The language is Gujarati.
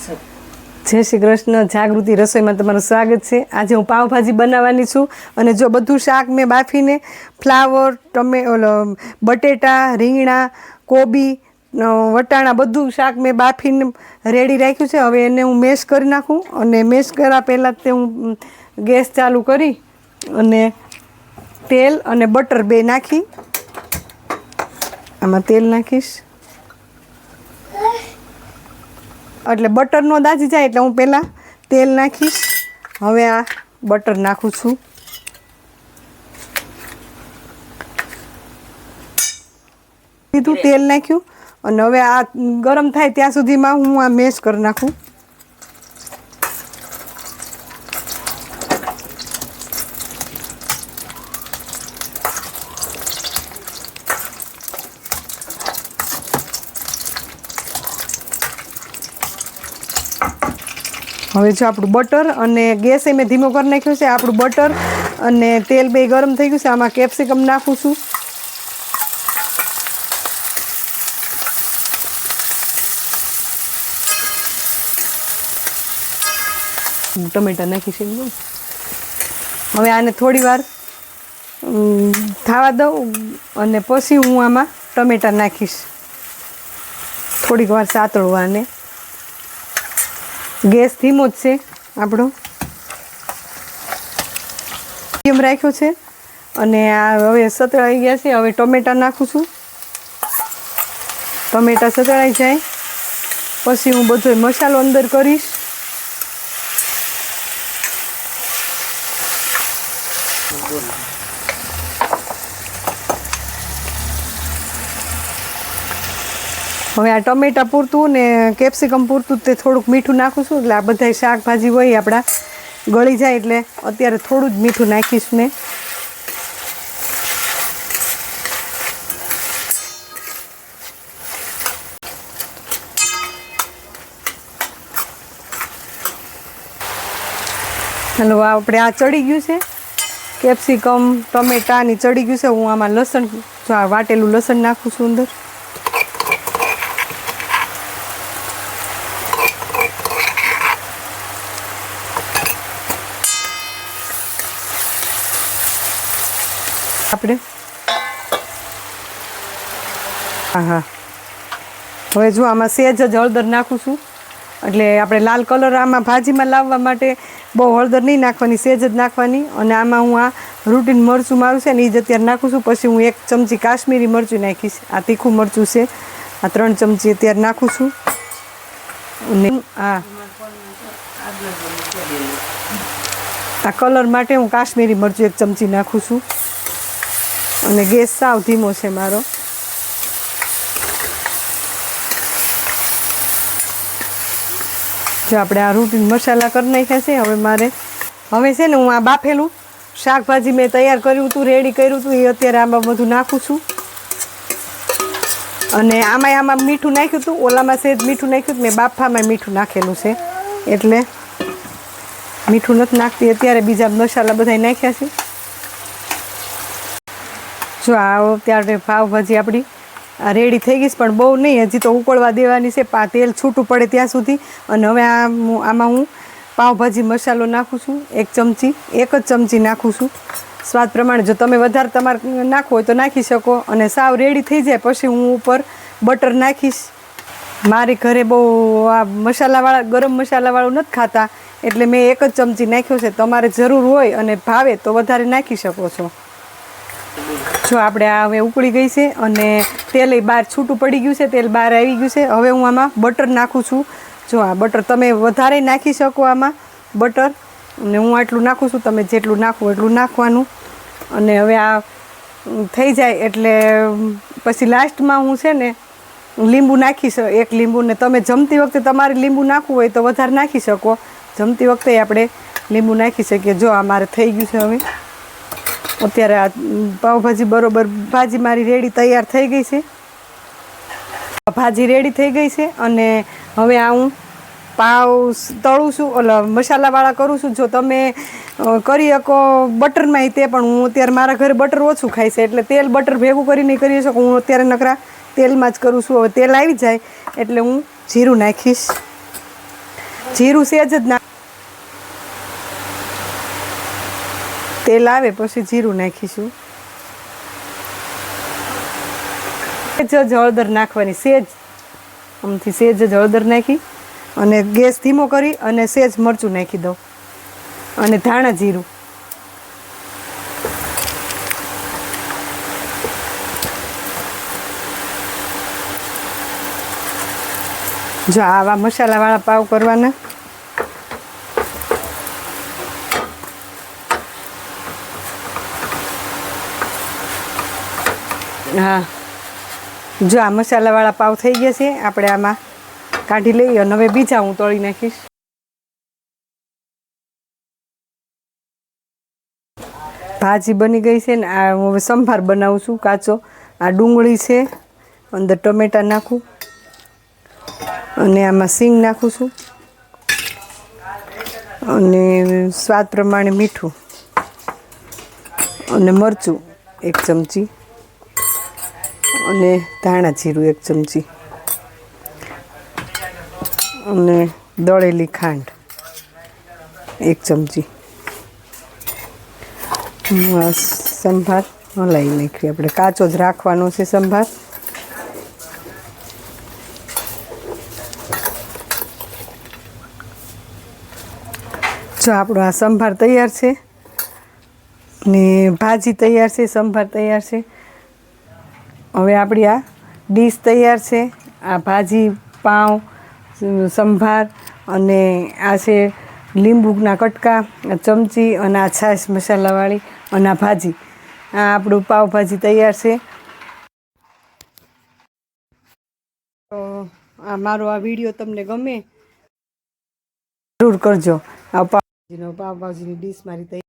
જય શ્રી કૃષ્ણ, જાગૃતિ રસોઈમાં તમારું સ્વાગત છે। આજે હું પાવભાજી બનાવવાની છું અને જો બધું શાક મેં બાફીને ફ્લાવર, બટેટા, રીંગણા, કોબી, વટાણા બધું શાક મેં બાફીને રેડી રાખ્યું છે। હવે એને હું મેશ કરી નાખું અને મેશ કર્યા પહેલાં તે હું ગેસ ચાલુ કરી અને તેલ અને બટર બે નાખી આમાં તેલ નાખીશ એટલે બટર નો દાજી જાય એટલે હું પહેલાં તેલ નાખીશ। હવે આ બટર નાખું છું। સીધું તેલ નાખ્યું અને હવે આ ગરમ થાય ત્યાં સુધીમાં હું આ મેશ કરી નાખું। હવે જો આપણું બટર અને ગેસ મેં ધીમો કરી નાખ્યો છે। આપણું બટર અને તેલ બે ગરમ થઈ ગયું છે। આમાં કેપ્સિકમ નાખું છું, ટમેટા નાખીશ। હવે આને થોડી વાર થવા દઉં અને પછી હું આમાં ટમેટા નાખીશ। થોડીક વાર સાતળવા આને। ગેસ ધીમો જ છે આપણો, મીડિયમ રાખ્યો છે અને આ હવે સતળાઈ ગયા છે। હવે ટમેટા નાખું છું। ટમેટા સતળાઈ જાય પછી હું બધો મસાલો અંદર કરીશ। હવે આ ટમેટા પૂરતું ને કેપ્સિકમ પૂરતું તે થોડુંક મીઠું નાખું છું એટલે આ બધા શાકભાજી હોય આપણા ગળી જાય એટલે અત્યારે થોડું જ મીઠું નાખીશ મેં। હલો આપણે આ ચડી ગયું છે, કેપ્સિકમ ટમેટાની ચડી ગયું છે। હું આમાં લસણ, જો આ વાટેલું લસણ નાખું છું અંદર। આપણે હા હવે જો આમાં સહેજ જ હળદર નાખું છું એટલે આપણે લાલ કલર આમાં ભાજીમાં લાવવા માટે બહુ હળદર નહીં નાખવાની, સહેજ જ નાખવાની। અને આમાં હું આ રૂટીન મરચું મારું છે ને એ જ અત્યારે નાખું છું। પછી હું 1 ચમચી કાશ્મીરી મરચું નાખીશ। આ તીખું મરચું છે, આ 3 ચમચી અત્યારે નાખું છું। અને આ કલર માટે હું કાશ્મીરી મરચું 1 ચમચી નાખું છું અને ગેસ સાવ ધીમો છે મારો। જો આપણે આ રૂટીન મસાલા કરી નાખ્યા છે। હવે છે ને હું આ બાફેલું શાકભાજી મેં તૈયાર કર્યું હતું, રેડી કર્યું હતું, એ અત્યારે આમાં બધું નાખું છું। અને આમાં મીઠું નાખ્યું હતું, ઓલામાં સહેજ મીઠું નાખ્યું મેં, બાફામાં મીઠું નાખેલું છે એટલે મીઠું નથી નાખતી અત્યારે, બીજા મસાલા બધા નાખ્યા છે। જો આ ત્યારે પાવભાજી આપણી આ રેડી થઈ ગઈ છે, પણ બહુ નહીં, હજી તો ઉકળવા દેવાની છે, તેલ છૂટું પડે ત્યાં સુધી। અને હવે આમાં હું પાવભાજી મસાલો નાખું છું 1 ચમચી, 1 જ ચમચી નાખું છું સ્વાદ પ્રમાણે। જો તમે વધારે તમારે નાખવું હોય તો નાખી શકો। અને સાવ રેડી થઈ જાય પછી હું ઉપર બટર નાખીશ। મારી ઘરે બહુ આ મસાલાવાળા, ગરમ મસાલાવાળું નથી ખાતા એટલે મેં 1 જ ચમચી નાખ્યો છે। તમારે જરૂર હોય અને ભાવે તો વધારે નાખી શકો છો। જો આપણે આ હવે ઉકળી ગઈ છે અને તેલ બહાર છૂટું પડી ગયું છે, તેલ બહાર આવી ગયું છે। હવે હું આમાં બટર નાખું છું। જો આ બટર તમે વધારે નાખી શકો આમાં બટર, અને હું આટલું નાખું છું, તમે જેટલું નાખવું એટલું નાખવાનું। અને હવે આ થઈ જાય એટલે પછી લાસ્ટમાં હું છે ને લીંબુ નાખીશ, 1 લીંબુ। ને તમે જમતી વખતે તમારે લીંબુ નાખવું હોય તો વધારે નાખી શકો, જમતી વખતે આપણે લીંબુ નાખી શકીએ। જો આ મારે થઈ ગયું છે હવે અત્યારે આ પાવભાજી બરોબર, ભાજી મારી રેડી તૈયાર થઈ ગઈ છે। ભાજી રેડી થઈ ગઈ છે અને હવે આ હું પાવ તળું છું, ઓલા મસાલાવાળા કરું છું। જો તમે કરી શકો બટરમાં તે, પણ હું અત્યારે મારા ઘરે બટર ઓછું ખાય છે એટલે તેલ બટર ભેગું કરીને કરી શકું। હું અત્યારે નકરા તેલમાં જ કરું છું। હવે તેલ આવી જાય એટલે હું જીરું નાખીશ। જીરું સેજ જ નાખ, તેલ આવે પછી જીરું નાખીશું. સેજ જ હળદર નાખવાની, સેજ આમથી સેજ જ હળદર નાખી અને ગેસ ધીમો કરી અને સેજ મરચું નાખી દઉં અને ધાણા જીરું. જો આવા મસાલાવાળા પાવ કરવાના. હા, જો આ મસાલાવાળા પાવ થઈ ગયા છે. આપણે આમાં કાઢી લઈએ અને હવે બીજા હું તળી નાખીશ. ભાજી બની ગઈ છે ને આ હું હવે સંભાર બનાવું છું કાચો. આ ડુંગળી છે, અંદર ટમેટા નાખું અને આમાં સિંગ નાખું છું અને સ્વાદ પ્રમાણે મીઠું અને મરચું 1 ચમચી અને ધાણા જીરું 1 ચમચી અને દળેલી ખાંડ 1 ચમચી. સંભાર હલાવી નાખીએ. આપણે કાચો જ રાખવાનો છે સંભાર. જો આપણો આ સંભાર તૈયાર છે ને ભાજી તૈયાર છે, સંભાર તૈયાર છે. હવે આપણી આ ડીશ તૈયાર છે. આ ભાજી, પાઉં, સંભાર અને આ છે લીંબુના કટકા, આ ચમચી અને આ છાશ મસાલાવાળી અને આ ભાજી. આ આપણું પાવભાજી તૈયાર છે. તો આ મારો આ વિડીયો તમને ગમે જરૂર કરજો. આ પાવભાજીની ડીશ મારી તૈયાર.